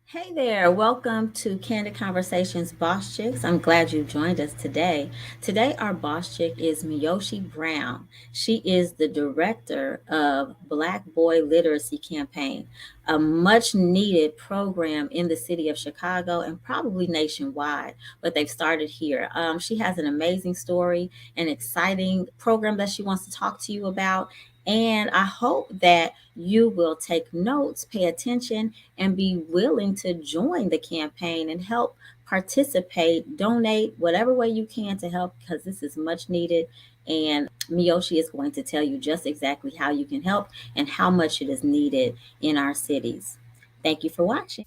Hey there, welcome to Candid Conversations Boss Chicks. I'm glad you joined us today. Today, our boss chick is Miyoshi Brown. She is the director of Black Boy Literacy Campaign, a much needed program in the city of Chicago and probably nationwide, but they've started here. She has an amazing story, an exciting program that she wants to talk to you about. And I hope that you will take notes, pay attention, and be willing to join the campaign and help participate, donate whatever way you can to help because this is much needed. And Miyoshi is going to tell you just exactly how you can help and how much it is needed in our cities. Thank you for watching.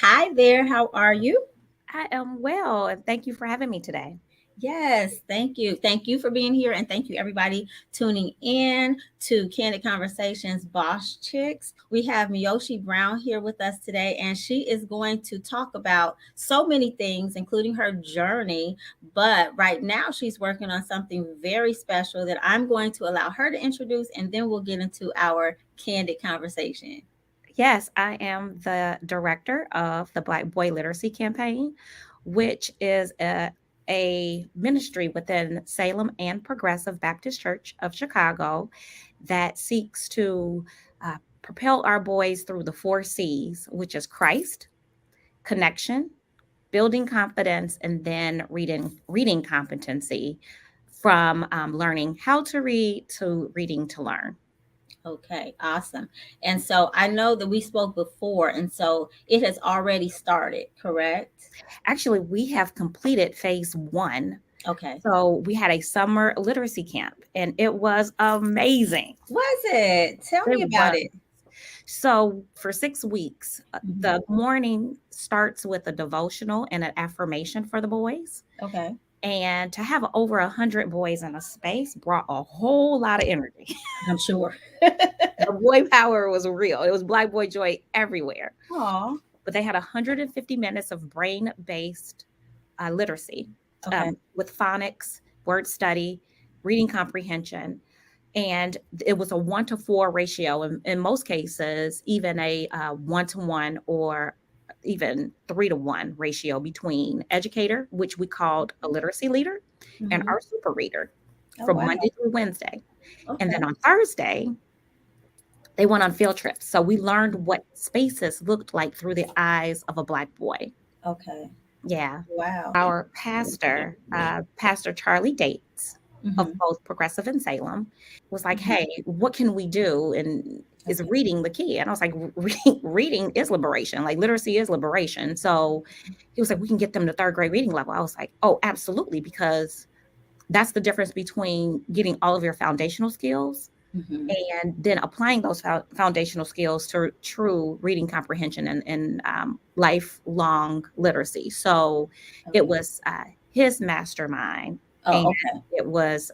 Hi there, how are you? I am well, and thank you for having me today. Yes, thank you. Thank you for being here. And thank you, everybody, tuning in to Candid Conversations Boss Chicks. We have Miyoshi Brown here with us today, and she is going to talk about so many things, including her journey. But right now, she's working on something very special that I'm going to allow her to introduce, and then we'll get into our candid conversation. Yes, I am the director of the Black Boy Literacy Campaign, which is a ministry within Salem and Progressive Baptist Church of Chicago that seeks to propel our boys through the 4 C's, which is Christ, connection, building confidence, and then reading competency from learning how to read to reading to learn. Okay, awesome. And so I know that we spoke before, and so it has already started, correct? Actually, we have completed phase 1. Okay. So we had a summer literacy camp and it was amazing. Was it? Tell It me about was. it. So for 6 weeks, Mhm. the morning starts with a devotional and an affirmation for the boys. Okay. And to have over 100 boys in a space brought a whole lot of energy. I'm sure. The boy power was real. It was black boy joy everywhere. Aw. But they had 150 minutes of brain based literacy Okay. with phonics, word study, reading comprehension. And it was a 1-to-4 ratio. In most cases, even a 1-to-1 or even 3-to-1 ratio between educator, which we called a literacy leader, and Mhm. our super reader Oh, from wow. Monday through Wednesday. And Okay. then on Thursday, they went on field trips. So we learned what spaces looked like through the eyes of a Black boy. Okay. Yeah. Wow. Our pastor, Pastor Charlie Dates of Mhm. both Progressive and Salem, was like, Mhm. "Hey, what can we do?" And is Okay. reading the key? And I was like, Reading is liberation. Like literacy is liberation." So he was like, "We can get them to third grade reading level." I was like, "Oh, absolutely," because that's the difference between getting all of your foundational skills Mhm. and then applying those foundational skills to true reading comprehension and lifelong literacy. So it Okay. was his mastermind, and Oh, okay. it was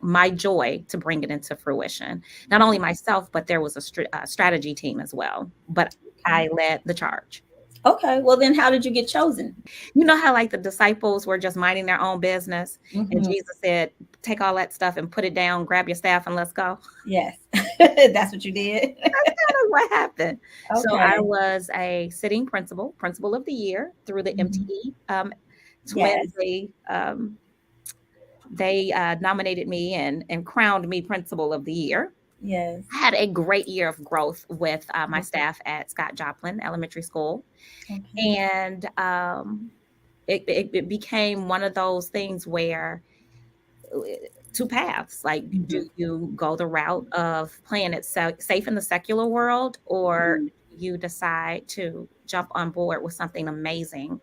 my joy to bring it into fruition. Not only myself, but there was a strategy team as well. But Okay. I led the charge. Okay. Well, then how did you get chosen? You know how like the disciples were just minding their own business, and Mhm. Jesus said, "Take all that stuff and put it down. Grab your staff and let's go." Yes. That's what you did. Kind of what happened. So I Okay. was a sitting principal of the year through the Mhm. MTE Yes. twins. They nominated me and crowned me principal of the year. Yes. I had a great year of growth with my Okay. staff at Scott Joplin Elementary School, Okay. and it became one of those things where 2 paths. Like, do Mhm. you go the route of playing it safe in the secular world, or Mhm. you decide to jump on board with something amazing?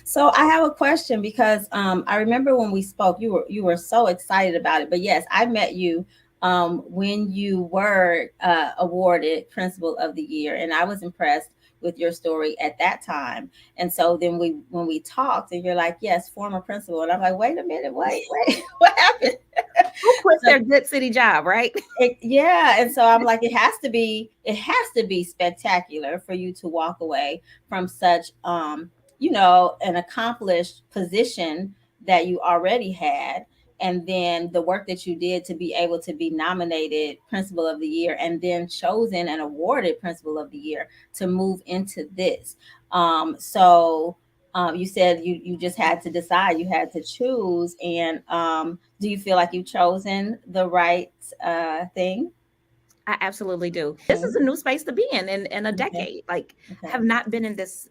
So I have a question because I remember when we spoke, you were so excited about it. But yes, I met you when you were awarded Principal of the Year, and I was impressed with your story at that time. And so then when we talked, and you're like, yes, former principal, and I'm like, wait a minute, wait, what happened? Who quit So their good city job, right? yeah, and so I'm like, it has to be spectacular for you to walk away from such an accomplished position that you already had, and then the work that you did to be able to be nominated Principal of the Year and then chosen and awarded Principal of the Year to move into this. So you said you just had to decide, you had to choose, and do you feel like you've chosen the right thing? I absolutely do. This is a new space to be in a Okay. decade. Like, Okay. have not been in this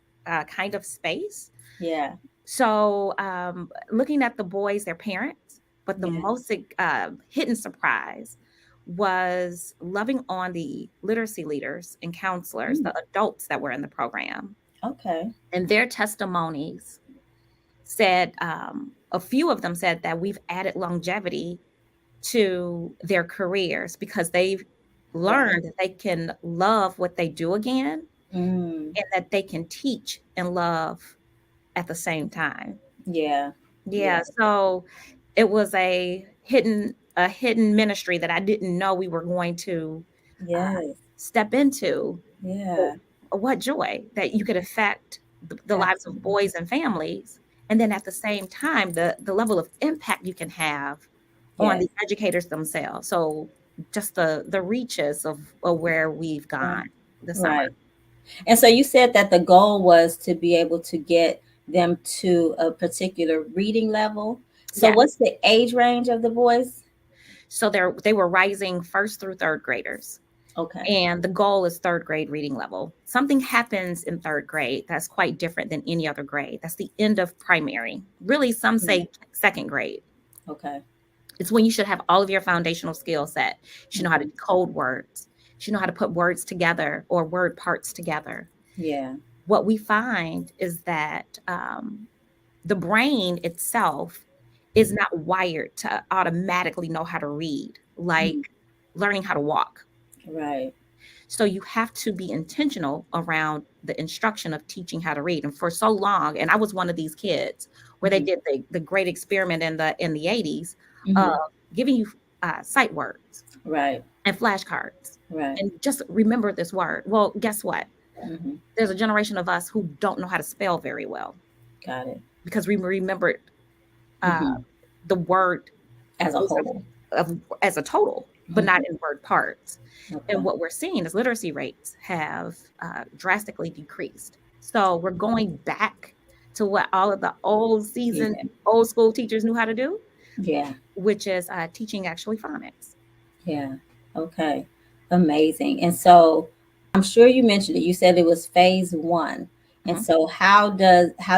kind of space. Yeah. So, looking at the boys, their parents, but the Yeah. most hidden surprise was loving on the literacy leaders and counselors, Mm, the adults that were in the program, okay. and their testimonies said, a few of them said that we've added longevity to their careers because they've Right. learned that they can love what they do again, Mm, and that they can teach and love at the same time. yeah. Yeah, Yeah. so it was a hidden ministry that I didn't know we were going to uh, Yes. step into. But Yeah. what joy that you could affect the lives of Absolutely. boys and families, and then at the same time, the level of impact you can have on Yes. the educators themselves. So just the reaches of where we've Right. gone this summer. Right. And so you said that the goal was to be able to get them to a particular reading level. So Yeah. what's the age range of the boys? So they were rising first through third graders. Okay. And the goal is third grade reading level. Something happens in third grade that's quite different than any other grade. That's the end of primary. Really, some Yeah. say second grade. Okay. It's when you should have all of your foundational skill set. You should know how to Hmm. decode words. You should know how to put words together or word parts together. Yeah. What we find is that the brain itself is not wired to automatically know how to read, like Mm, learning how to walk. right. So you have to be intentional around the instruction of teaching how to read. And for so long, and I was one of these kids where they Hmm. did the great experiment in the 80s of Hmm. giving you sight words Right. and flashcards Right. and just remember this word. Well, guess what? Hmm. There's a generation of us who don't know how to spell very well Got it. because we remembered uh, Hmm. the word As a based whole. as a total, but not Hmm. in word parts. And Okay. what we're seeing is literacy rates have drastically decreased. So we're going back to what all of the Yeah. old school teachers knew how to do, Yeah. which is teaching actually phonics. Yeah. Okay. Amazing. And so I'm sure you mentioned it. You said it was phase one. And Mhm. so how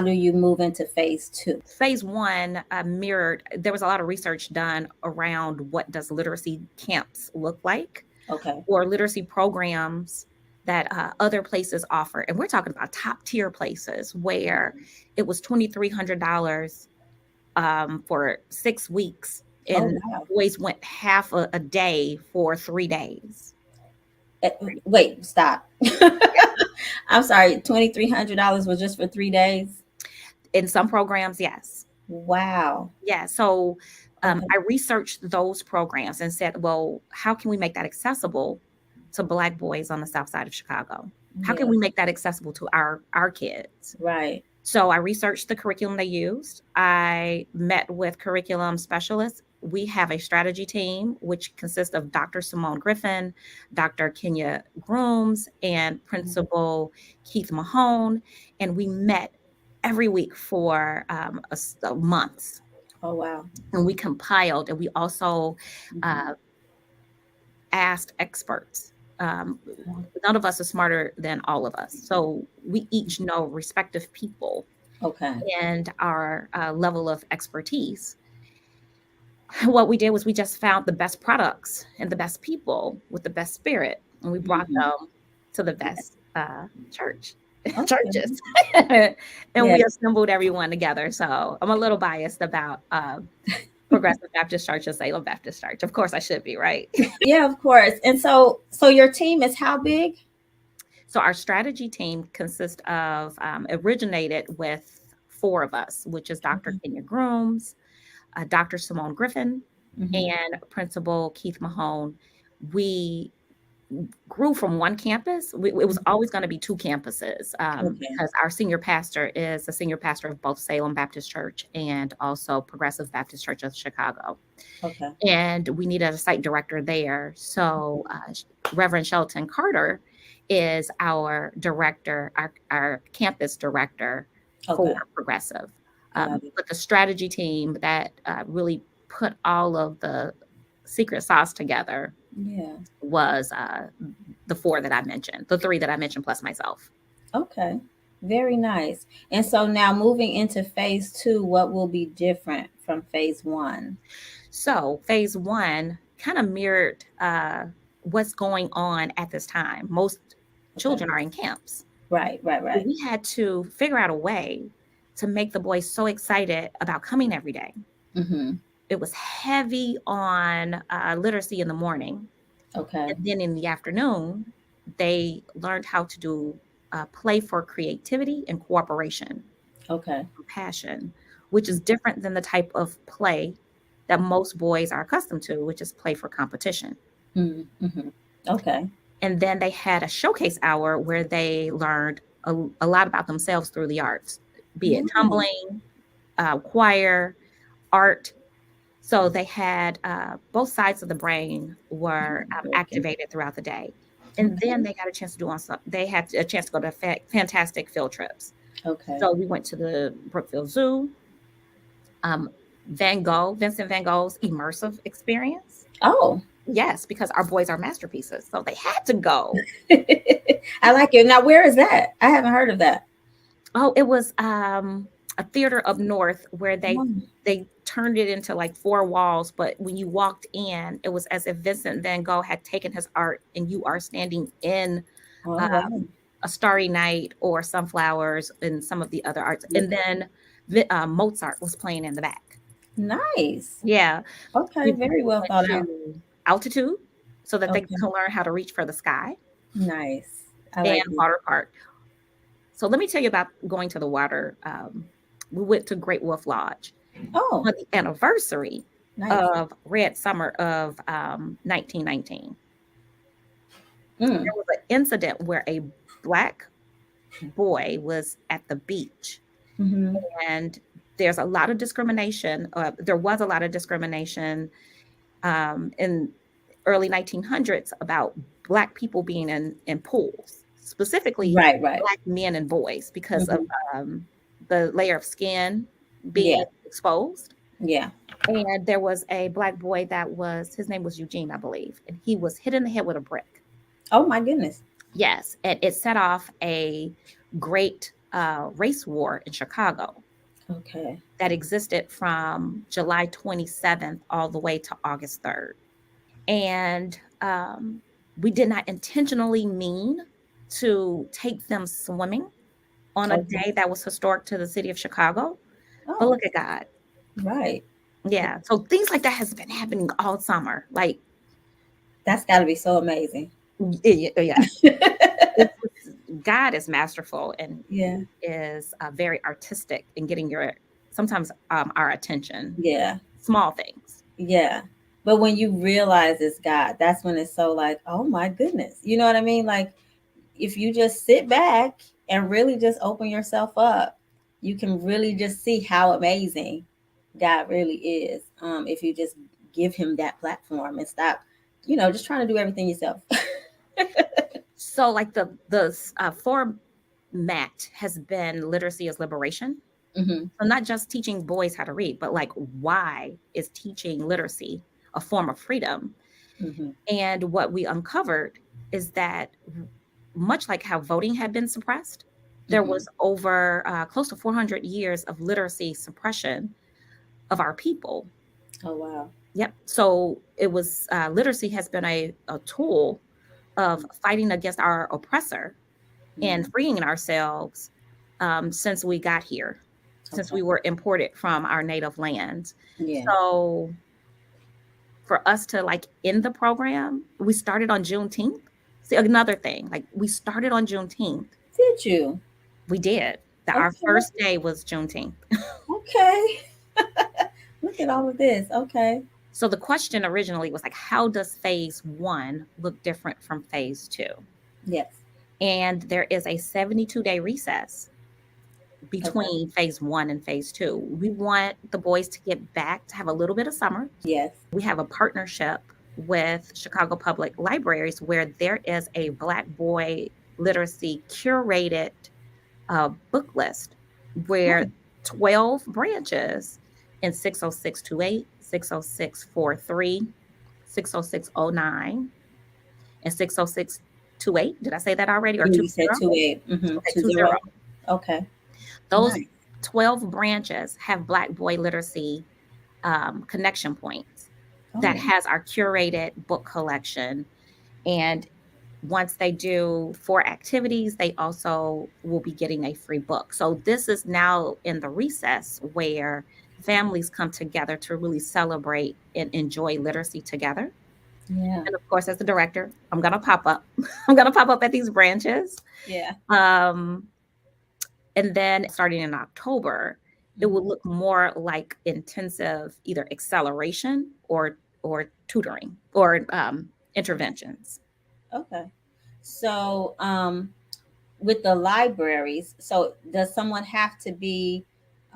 do you move into phase two? Phase one mirrored. There was a lot of research done around what does literacy camps look like, Okay. or literacy programs that other places offer. And we're talking about top tier places where it was $2,300 for 6 weeks, Oh and wow. boys went half a day for 3 days. Eh, wait, stop. I'm sorry, $2,300 was just for 3 days. In some programs, yes. Wow. Yeah. So Okay. I researched those programs and said, well, how can we make that accessible to Black boys on the South Side of Chicago? How can Yeah. we make that accessible to our kids? Right. So I researched the curriculum they used. I met with curriculum specialists. We have a strategy team, which consists of Dr. Simone Griffin, Dr. Kenya Grooms, and Mhm. Principal Keith Mahone. And we met every week for months. Oh wow. And we compiled, and we also Mhm. uh, asked experts. Um, Okay. None of us are smarter than all of us. So we each know respective people Okay. and our level of expertise. What we did was we just found the best products and the best people with the best spirit, and we brought Mhm. them to the Yeah. best church Okay. churches, and Yeah. we assembled everyone together. So I'm a little biased about Progressive Baptist Church and Salem Baptist Church. Of course, I should be, right? Yeah, of course. And so your team is how big? So our strategy team consists of originated with four of us, which is Dr. Okay. Kenya Grooms, Dr. Simone Griffin, Mm-hmm. and Principal Keith Mahone. We grew from one campus. It was always going to be two campuses Okay. because our senior pastor is the senior pastor of both Salem Baptist Church and also Progressive Baptist Church of Chicago. Okay. And we needed a site director there. So Reverend Shelton Carter is our director, our campus director for Okay. Progressive. Got it. But the strategy team that really put all of the secret sauce together Yeah. was the four that I mentioned, the three that I mentioned plus myself. Okay. Very nice. And so now moving into phase two, what will be different from phase one? So phase one kind of mirrored what's going on at this time. Most Okay. children are in camps. Right, right, But right. we had to figure out a way to make the boys so excited about coming every day. Mm-hmm. It was heavy on literacy in the morning. Okay. And then in the afternoon, they learned how to do play for creativity and cooperation, Okay. compassion, which is different than the type of play that most boys are accustomed to, which is play for competition. Mm-hmm. Okay. And then they had a showcase hour where they learned a lot about themselves through the arts, be it Nice. tumbling, choir, art. So they had both sides of the brain were Working. activated throughout the day. And then Okay. they got a chance to do on some, they had a chance to go to fantastic field trips. Okay. So we went to the Brookfield Zoo, um, Vincent Van Gogh's immersive experience. Oh. Yes, because our boys are masterpieces. So they had to go. I like it. Now, where is that? I haven't heard of that. Oh, it was a theater up north where Oh, they turned it into like four walls, but when you walked in, it was as if Vincent Van Gogh had taken his art and you are standing in oh wow. um, a Starry Night or Sunflowers and some of the other arts. Yeah. And then Mozart was playing in the back. Nice. Yeah, Okay. we Very well went thought out. to altitude so that they Okay. can learn how to reach for the sky, Nice. I and like it. water park. So let me tell you about going to the water. We went to Great Wolf Lodge Oh, on the anniversary nice. of Red Summer of 1919. Mm. There was an incident where a Black boy was at the beach, Mm-hmm. and there's a lot of discrimination. There was a lot of discrimination in early 1900s about Black people being in pools, specifically Right, right. Black men and boys, because of Mm-hmm. the layer of skin being Yeah. exposed. Yeah. And there was a Black boy his name was Eugene, I believe, and he was hit in the head with a brick. Oh my goodness. Yes, and it set off a great race war in Chicago Okay. that existed from July 27th all the way to August 3rd. And we did not intentionally mean to take them swimming on a Okay. day that was historic to the city of Chicago. But Oh, look at God. right. Yeah. So things like that has been happening all summer. Like, That's got to be so amazing. yes, God is masterful and Yeah. is very artistic in getting sometimes our attention. Yeah. Small things. Yeah. But when you realize it's God, that's when it's so like, oh my goodness. You know what I mean? Like if you just sit back and really just open yourself up, you can really just see how amazing God really is. If you just give him that platform and stop, just trying to do everything yourself. So, like the format has been literacy as liberation. Mm-hmm. So not just teaching boys how to read, but like why is teaching literacy a form of freedom? Mm-hmm. And what we uncovered is that much like how voting had been suppressed, there Mm-hmm. was over close to 400 years of literacy suppression of our people. Oh wow. Yep. So it was literacy has been a tool of fighting against our oppressor Yeah. and freeing ourselves since we got here, since Okay. we were imported from our native lands. Yeah. So for us to like end the program, we started on Juneteenth. See, another thing, like we started on Juneteenth. Did you? We did. Our Okay. first day was Juneteenth. Okay. Look at all of this. Okay. So the question originally was like, how does phase one look different from phase two? Yes. And there is a 72-day recess Okay. between phase one and phase two. We want the boys to get back to have a little bit of summer. Yes. We have a partnership with Chicago Public Libraries where there is a Black boy literacy curated book list where Oh, 12 branches in 60628, 60643, 60609, and 60628. Did I say that already? Or you 20? said 2-8. Mm-hmm. Okay, 20. 20. Okay. Those Nice. 12 branches have Black boy literacy connection points that Oh, has our curated book collection. And once they do 4 activities, they also will be getting a free book. So this is now in the recess where families come together to really celebrate and enjoy literacy together. yeah. And of course, as the director, I'm going to pop up. I'm going to pop up at these branches. Yeah. Um, and then starting in October, it Mhm. will look more like intensive either acceleration or tutoring or interventions. Okay. So, with the libraries, so does someone have to be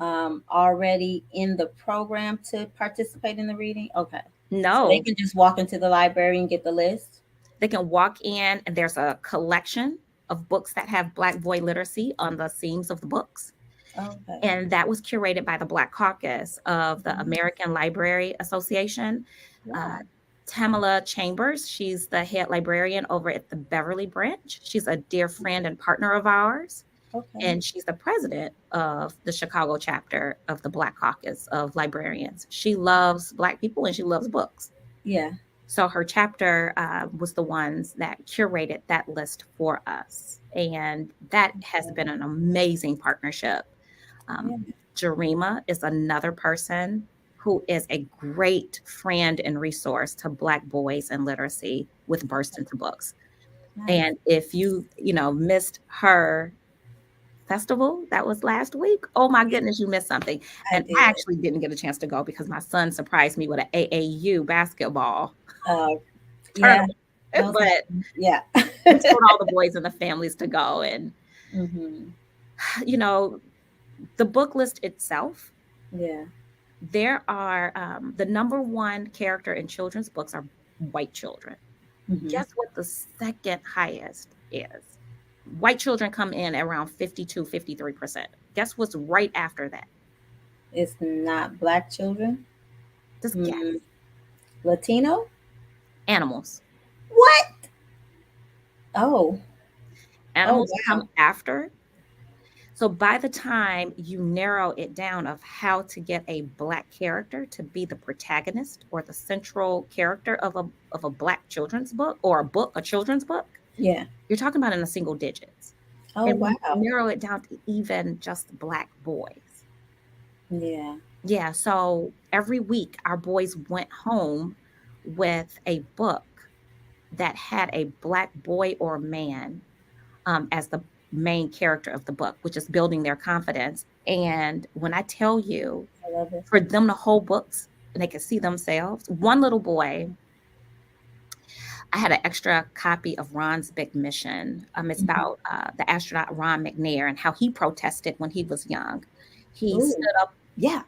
already in the program to participate in the reading? Okay. So they No, can just walk into the library and get the list? they can walk in and there's a collection of books that have Black boy literacy on the seams of the books. Okay. And that was curated by the Black Caucus of the Mhm. American Library Association. Uh, Wow. Tamala Chambers, she's the head librarian over at the Beverly branch. She's a dear friend and partner of ours. Okay. And she's the president of the Chicago chapter of the Black Caucus of Librarians. She loves Black people and she loves books. Yeah. So her chapter was the ones that curated that list for us. And that has Okay. been an amazing partnership. Yeah. Jarima is another person who is a great friend and resource to Black boys and literacy with Burst Okay. into Books. Nice. And if you missed her festival that was last week, oh my goodness, you missed something. I And I did. actually didn't get a chance to go because my son surprised me with an AAU basketball Uh, yeah. tournament. Those But happen. Yeah. we told all the boys and the families to go. And, Hmm. you know, the book list itself, Yeah. there are the number one character in children's books are white children. Hmm. Guess what the second highest is? White children come in around 52, 53%. Guess what's right after that? It's not Black children. Just guess. Mm, Latino? Animals. What? Oh. Oh, Animals come wow. after. So by the time you narrow it down of how to get a Black character to be the protagonist or the central character of a Black children's book or a children's book, Yeah. you're talking about in the single digits. Oh, And when you wow. narrow it down to even just Black boys. Yeah. Yeah, so every week our boys went home with a book that had a Black boy or man as the main character of the book, which is building their confidence. And when I tell you, I love it. for them to hold books and they can see themselves, one little boy, I had an extra copy of Ron's Big Mission. It's Mhm. about the astronaut Ron McNair and how he protested when he was young. He Ooh. stood up, yeah,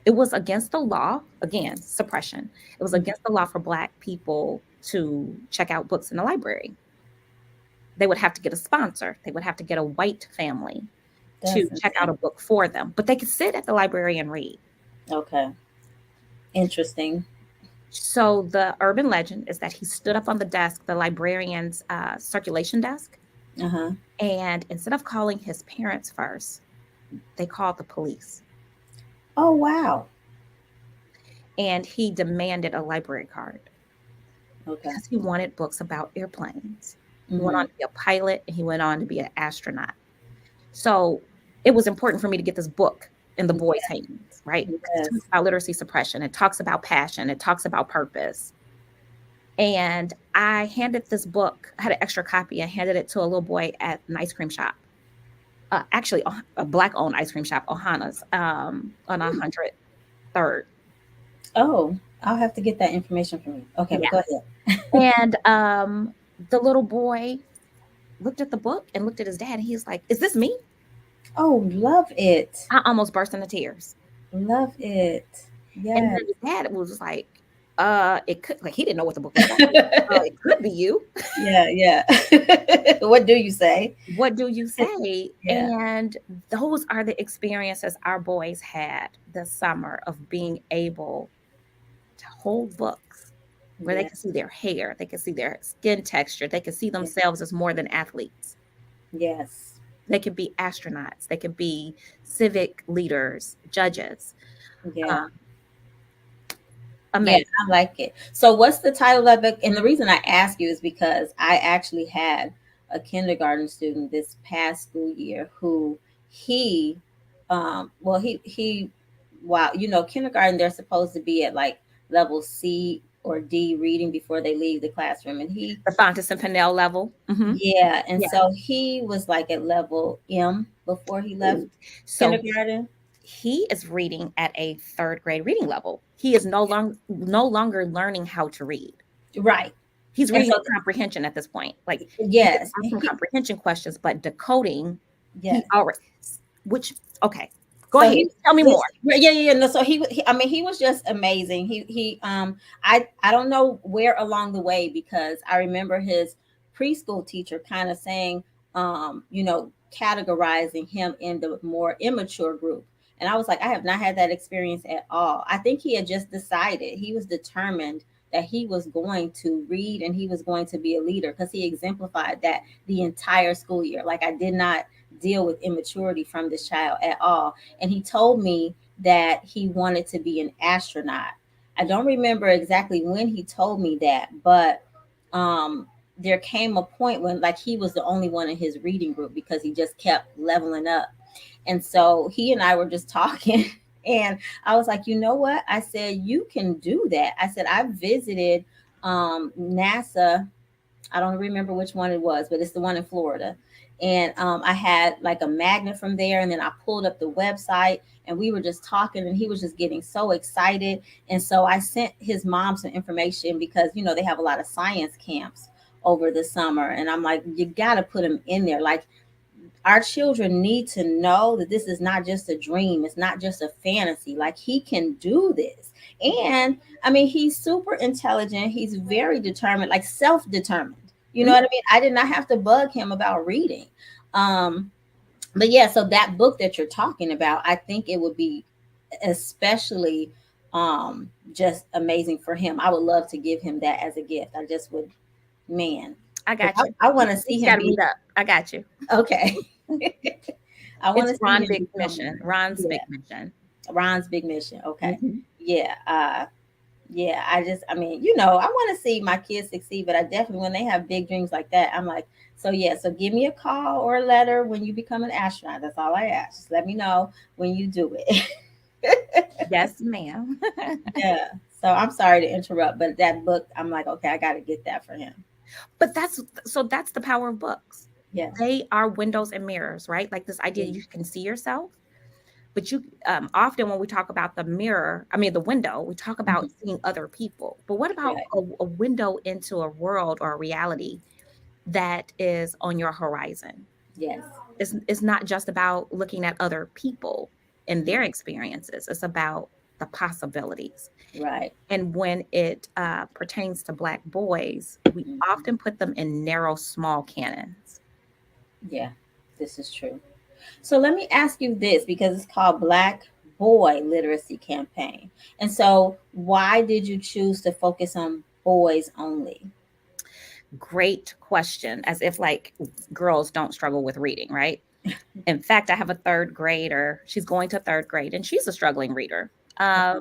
it was against the law, again, suppression. It was Mhm. against the law for Black people to check out books in the library. They would have to get a sponsor. They would have to get a white family to That's check out insane. a book for them, but they could sit at the library and read. Okay. Interesting. So the urban legend is that he stood up on the desk, the librarian's circulation desk, Uh-huh. and instead of calling his parents first, they called the police. Oh, wow. And he demanded a library card Okay. because he wanted books about airplanes. He went Mm-hmm. on to be a pilot, and he went on to be an astronaut. So it was important for me to get this book in the boys' hands, right? Because it Yes. talks about literacy suppression, it talks about passion, it talks about purpose. And I handed this book, I had an extra copy, I handed it to a little boy at an ice cream shop. Actually, a black owned ice cream shop, Ohana's, on Hmm. 103rd. Oh, I'll have to get that information from you. Okay, but Yeah. go ahead. And the little boy looked at the book and looked at his dad, and he's like, "Is this me?" Oh, love it. I almost burst into tears. Love it. And Yes. then his dad was just like, it could, like, he didn't know what the book was about. It could be you. Yeah, yeah. What do you say? What do you say? Yeah, And those are the experiences our boys had this summer of being able to hold books where they yeah, could see their hair, they could see their skin texture, they could see yeah. themselves as more than athletes. Yes. They could be astronauts, they could be civic leaders, judges. Uh, Yeah. Yeah, amazing. I like it. So what's the title of it? And the reason I ask you is because I actually had a kindergarten student this past school year who he well he wow, kindergarten they're supposed to be at like level C or D reading before they leave the classroom. And he The Fontes and Pinnell level. yeah, and Yeah. so he was like at level M before he left So kindergarten. he is reading at a third grade reading level. He is no longer learning how to read. Right. He's And reading so with comprehension at this point. Like, you can yes, ask him comprehension questions, but decoding, he yes. already, which, okay, go So ahead. he Tell me more. this yeah, yeah, yeah. No, so I mean he was just amazing. I don't know where along the way because I remember his preschool teacher kind of saying categorizing him in the more immature group. And I was like, I have not had that experience at all. I think he had just decided, he was determined that he was going to read and he was going to be a leader because he exemplified that the entire school year. Like I did not deal with immaturity from this child at all. And he told me that he wanted to be an astronaut. I don't remember exactly when he told me that, but um, there came a point when like he was the only one in his reading group because he just kept leveling up. And so he and I were just talking. And I was like, you know what? I said, you can do that. I said, I visited NASA. I don't remember which one it was, but it's the one in Florida. And I had like a magnet from there, and then I pulled up the website, and we were just talking, and he was just getting so excited. And so I sent his mom some information because they have a lot of science camps over the summer, and I'm like, you got to put him in there. Like our children need to know that this is not just a dream, it's not just a fantasy. Like he can do this. And I mean, he's super intelligent, he's very determined, like self-determined. You know Mhm. what I mean? I did not have to bug him about reading. um but yeah, so that book that you're talking about, I think it would be especially just amazing for him. I would love to give him that as a gift. I just would, man, I because got you. I want We to see just him got to be meet up. I got you. okay. I want It's to see Ron him Big become Mission. Ron's yeah, Big Mission. Ron's big mission. Okay. Mhm. Yeah. Yeah, I mean, I want to see my kids succeed, but I definitely, when they have big dreams like that, I'm like, so yeah, so give me a call or a letter when you become an astronaut. That's all I ask. Just let me know when you do it. Yes, ma'am. Yeah. So I'm sorry to interrupt, but that book, I'm like, okay, I got to get that for him. But that's the power of books. Yeah. They are windows and mirrors, right? Like this idea Yeah. you can see yourself, but you often when we talk about the mirror, I mean the window, we talk about Mhm. seeing other people. But what about Right. a window into a world or a reality that is on your horizon? Yes. It's not just about looking at other people and their experiences. It's about the possibilities. Right. And when it pertains to Black boys, we Mhm. often put them in narrow, small cannons. Yeah. This is true. So let me ask you this because it's called Black Boy Literacy Campaign. And so why did you choose to focus on boys only? Great question. As if like girls don't struggle with reading, right? In fact, I have a third grader. She's going to third grade and she's a struggling reader. Okay.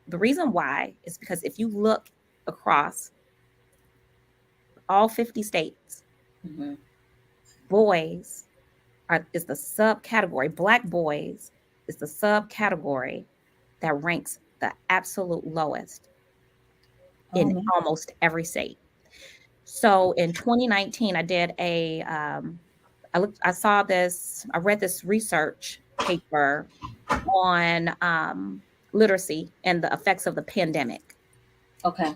The reason why is because if you look across all 50 states. Mm-hmm. Boys is the subcategory. Black boys is the subcategory that ranks the absolute lowest Oh in man. almost every state. So in 2019, I did I read this research paper on literacy and the effects of the pandemic. Okay.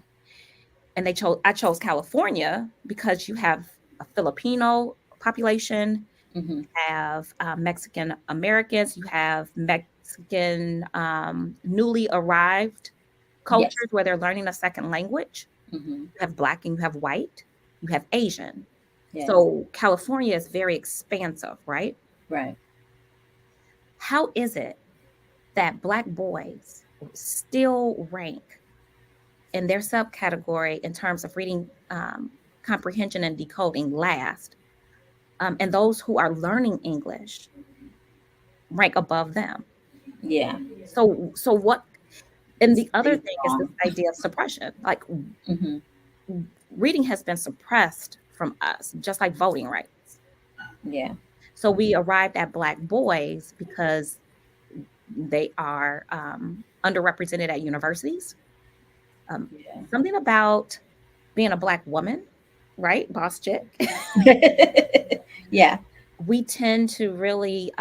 And I chose California because you have a Filipino population, Mm-hmm. you have Mexican Americans, you have Mexican newly arrived Yes. cultures where they're learning a second language. Mm-hmm. You have Black and you have white, you have Asian. Yes. So California is very expansive, right? Right. How is it that Black boys still rank in their subcategory in terms of reading comprehension and decoding last, and those who are learning English rank above them? Yeah. So what? And the other Something's thing is this wrong. idea of suppression. Like Mm-hmm. reading has been suppressed from us, just like voting rights. Yeah. So we arrived at Black boys because they are underrepresented at universities. Um, Something about being a Black woman, right, boss chick? Yeah. Yeah. We tend to really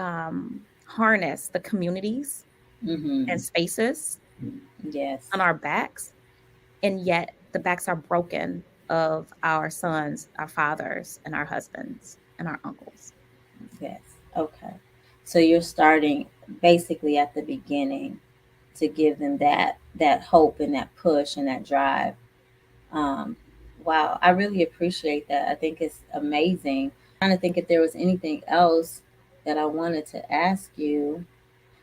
harness the communities Mm-hmm. and spaces Yes. on our backs, and yet the backs are broken of our sons, our fathers, and our husbands and our uncles. Yes. Okay. So you're starting basically at the beginning to give them that hope and that push and that drive. Um, wow, I really appreciate that. I think it's amazing. Trying to think if there was anything else that I wanted to ask you.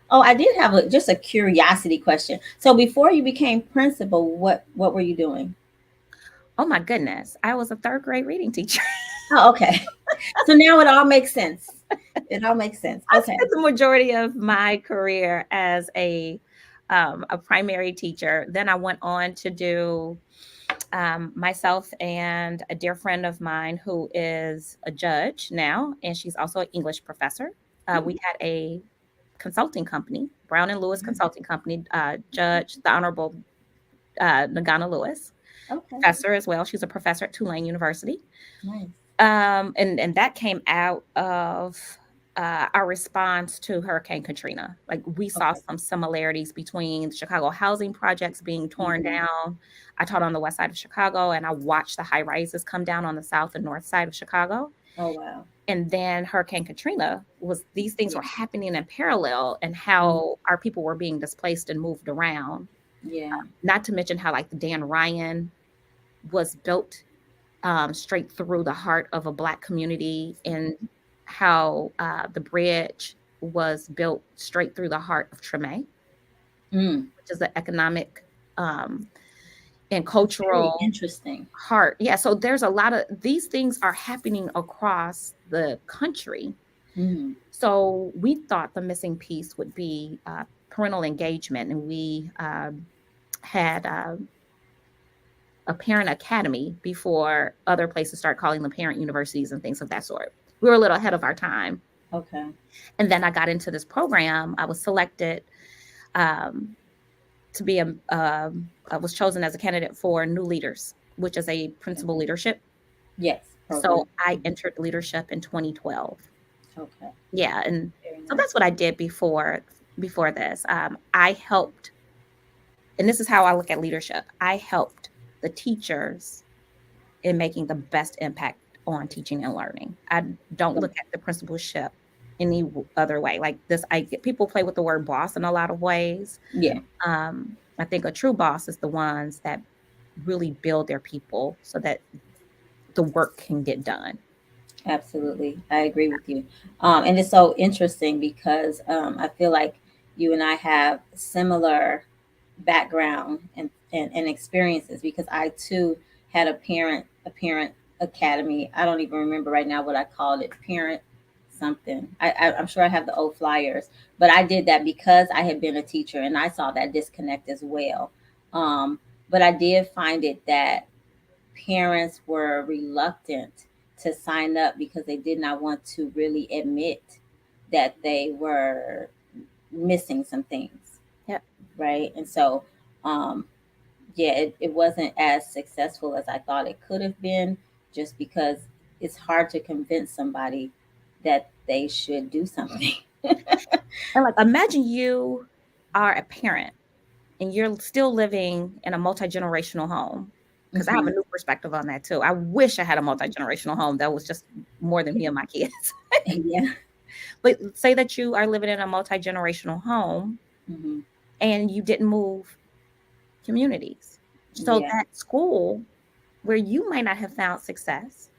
Oh, I did have just a curiosity question. So before you became principal, what were you doing? Oh my goodness, I was a third grade reading teacher. Oh, okay. So now it all makes sense. It all makes sense. I Okay. spent the majority of my career as a primary teacher. Then I went on to do myself and a dear friend of mine who is a judge now, and she's also an English professor. We had a consulting company, Brown and Lewis Consulting Company, Judge the Honorable Nagana Lewis, Okay. professor as well. She's a professor at Tulane University. Nice. And that came out of our response to Hurricane Katrina. Like we saw Okay. some similarities between Chicago housing projects being torn Mhm. down. I taught on the west side of Chicago, and I watched the high rises come down on the south and north side of Chicago. Oh wow. And then Hurricane Katrina was these things Yeah. were happening in parallel, and Mhm. how our people were being displaced and moved around. Yeah. Not to mention how like the Dan Ryan was built straight through the heart of a Black community, and how the bridge was built straight through the heart of Treme, Mm. which is an economic um, and That's very cultural interesting. heart. Yeah, so there's a lot of these things are happening across the country. Mm. So we thought the missing piece would be parental engagement, and we had a parent academy before other places start calling them parent universities and things of that sort. We were a little ahead of our time. Okay. And then I got into this program. I was selected um, to be I was chosen as a candidate for New Leaders, which is a principal leadership. Yes. Program. So I entered leadership in 2012. Okay. Yeah, and Very so nice. that's what I did before this. I helped, and this is how I look at leadership. I helped the teachers in making the best impact on teaching and learning. I don't look at the principalship any other way. Like this, people play with the word boss in a lot of ways. Yeah. I think a true boss is the ones that really build their people so that the work can get done. Absolutely. I agree with you. And it's so interesting because I feel like you and I have similar background and experiences because I too had a parent academy. I don't even remember right now what I called it. Parent something. I'm sure I have the old flyers, but I did that because I had been a teacher and I saw that disconnect as well. Um, but I did find it that parents were reluctant to sign up because they did not want to really admit that they were missing some things, Yep. right? And so, um, yeah, it wasn't as successful as I thought it could have been, just because it's hard to convince somebody that they should do something. And like, imagine you are a parent and you're still living in a multi-generational home. Because I have a Hmm. new perspective on that too. I wish I had a multi-generational home that was just more than me and my kids. Yeah. But say that you are living in a multi-generational home Hmm. and you didn't move communities. So Yeah. that school where you might not have found success,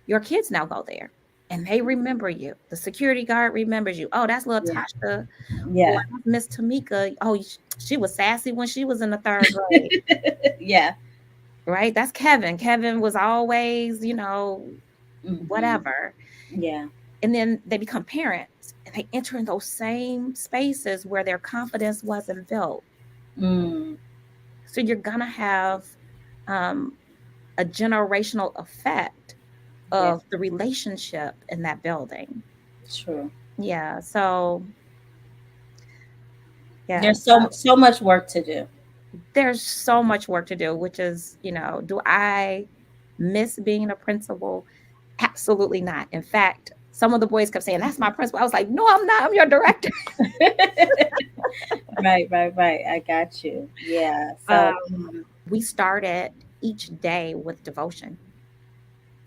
your kids now go there and they remember you. The security guard remembers you. Oh, that's little Yeah. Tasha, or Yeah. that's Miss Tamika. Oh, she was sassy when she was in the third grade, Yeah. right? That's Kevin. Kevin was always, Hmm. whatever. Yeah. And then they become parents and they enter in those same spaces where their confidence wasn't built. Mm. So you're going to have um, a generational effect Yes. of the relationship in that building. True. Yeah. So, yeah. There's so much work to do. There's so much work to do, which is, do I miss being a principal? Absolutely not. In fact, some of the boys kept saying, "That's my principal." I was like, "No, I'm not. I'm your director." Right, right, right. I got you. Yeah. So, We started each day with devotion.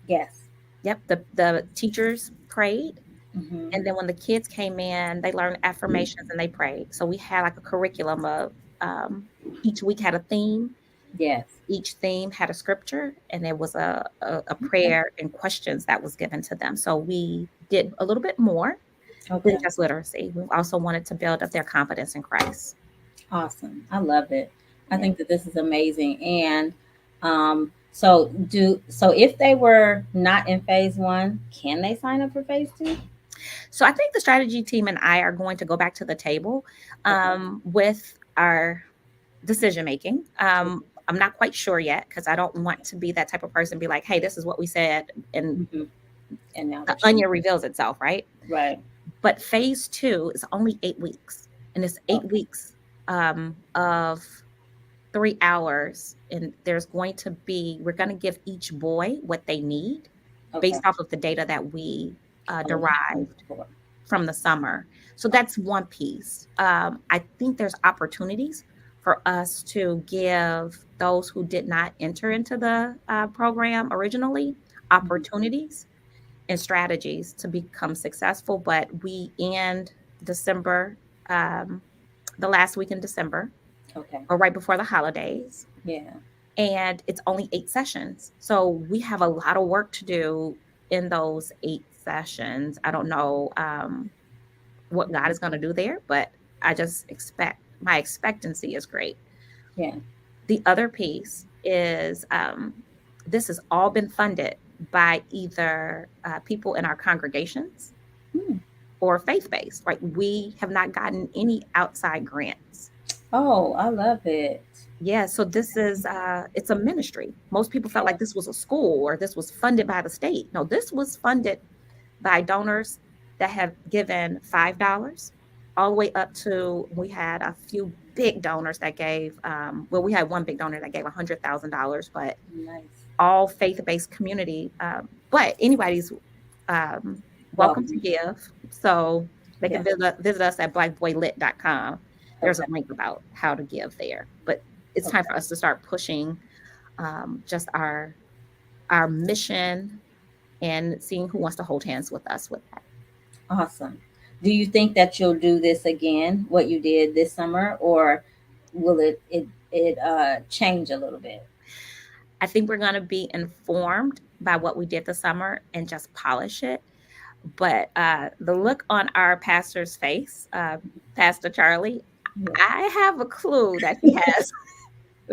yes. Yep. The teachers prayed. Hmm. And then when the kids came in, they learned affirmations and they prayed. So we had like a curriculum of each week had a theme. Yes. Each theme had a scripture, and there was a Okay. prayer and questions that was given to them. So we did a little bit more than Okay. just literacy. We also wanted to build up their confidence in Christ. Awesome. I love it. I Yeah. think that this is amazing. And so if they were not in phase one, can they sign up for phase two? So I think the strategy team and I are going to go back to the table Okay. with our decision making. I'm not quite sure yet because I don't want to be that type of person. Be like, hey, this is what we said, and Hmm. And now the they're changing. onion reveals itself, right? Right. But phase two is only 8 weeks, and it's eight Okay. weeks of 3 hours, and there's going to be we're going to give each boy what they need Okay. based off of the data that we Oh, derived cool. from the summer. So that's one piece. I think there's opportunities for us to give those who did not enter into the program originally Mhm. opportunities and strategies to become successful. But we end December, um, the last week in December, Okay. or right before the holidays. Yeah. And it's only 8 sessions. So we have a lot of work to do in those 8 sessions. I don't know what God is going to do there, but I just expect my expectancy is great. Yeah. The other piece is this has all been funded by either people in our congregations Hmm. or faith based. Right? We have not gotten any outside grants. Oh, I love it. Yeah, so this is it's a ministry. Most people felt Yeah. like this was a school or this was funded by the state. No, this was funded by donors that have given $5 all the way up to we had a few big donors that gave well, we had one big donor that gave $100,000, but Nice. all faith-based community. But anybody's welcome to Welcome. give. So they Yeah. can visit us at blackboylit.com. There's a Okay. link about how to give there. But it's time Okay. for us to start pushing just our mission and seeing who wants to hold hands with us with that. Awesome. Do you think that you'll do this again, what you did this summer, or will it change a little bit? I think we're going to be informed by what we did this summer and just polish it. But the look on our pastor's face, Pastor Charlie, Yeah. I have a clue that he has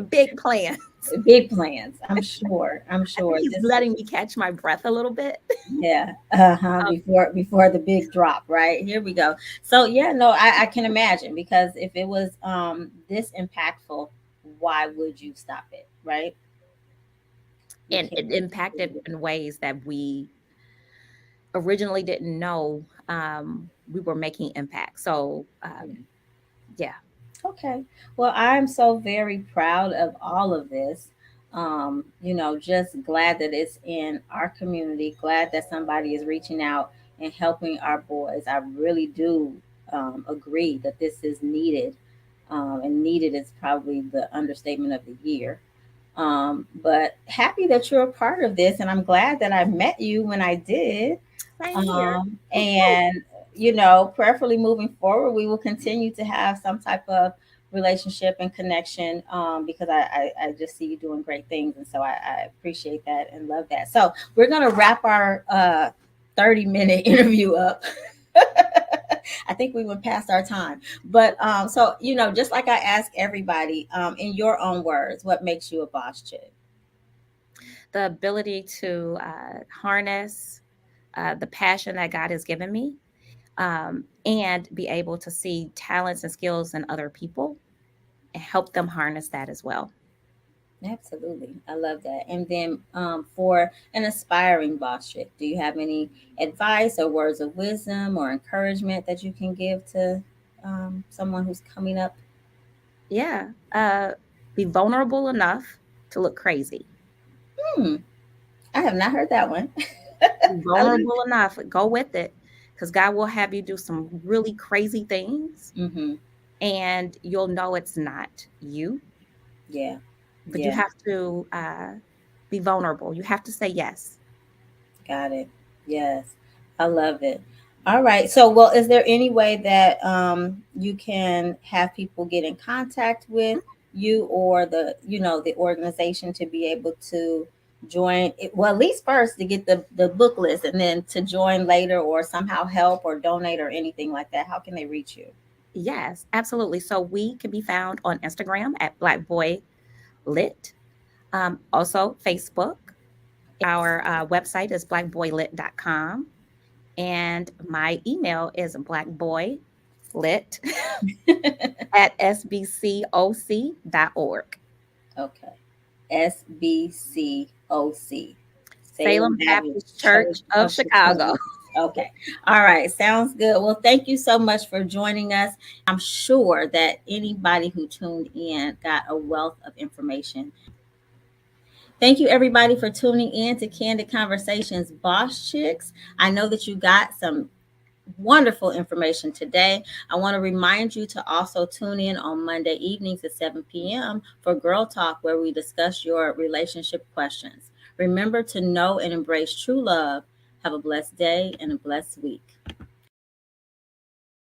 big plans. Big plans. I'm sure. I'm I think sure he's this. letting me catch my breath a little bit. Yeah. Uh-huh. Um, Before the big drop, right? Here we go. So yeah, no, I can imagine, because if it was this impactful, why would you stop it, right? You And can't. it impacted in ways that we originally didn't know we were making impact. So, Yeah. yeah. Okay. Well, I'm so very proud of all of this. Just glad that it's in our community, glad that somebody is reaching out and helping our boys. I really do agree that this is needed. And needed is probably the understatement of the year. But happy that you're a part of this, and I'm glad that I met you when I did. Same here. And prayerfully moving forward, we will continue to have some type of relationship and connection, because I just see you doing great things, and so I appreciate that and love that. So we're gonna wrap our 30-minute interview up. I think we went past our time, but so just like I ask everybody, in your own words, what makes you a boss chick? The ability to harness the passion that God has given me, and be able to see talents and skills in other people and help them harness that as well. Absolutely. I love that. And then for an aspiring boss chick, do you have any advice or words of wisdom or encouragement that you can give to someone who's coming up? Yeah. Be vulnerable enough to look crazy. Hmm. I have not heard that one. Be I love vulnerable enough. Go with it, because God will have you do some really crazy things, it. Mm-hmm. and you'll know it's not you, Yeah. but you Yeah. have to be vulnerable. You have to say yes. Got it. Yes. I love it. All right. So, well, is there any way that you can have people get in contact with you or the organization to be able to join it? Well, at least first to get the book list and then to join later or somehow help or donate or anything like that. How can they reach you? Yes, absolutely. So we can be found on Instagram at Black Boy Lit, also Facebook. Our website is blackboylit.com. And my email is blackboylit at sbcoc.org. Okay. SBCOC. Salem Salem Baptist Baptist Church Church of of Chicago. Chicago. Okay. All right. Sounds good. Well, thank you so much for joining us. I'm sure that anybody who tuned in got a wealth of information. Thank you, everybody, for tuning in to Candid Conversations Boss Chicks. I know that you got some wonderful information today. I want to remind you to also tune in on Monday evenings at 7 p.m. for Girl Talk, where we discuss your relationship questions. Remember to know and embrace true love. Have a blessed day and a blessed week.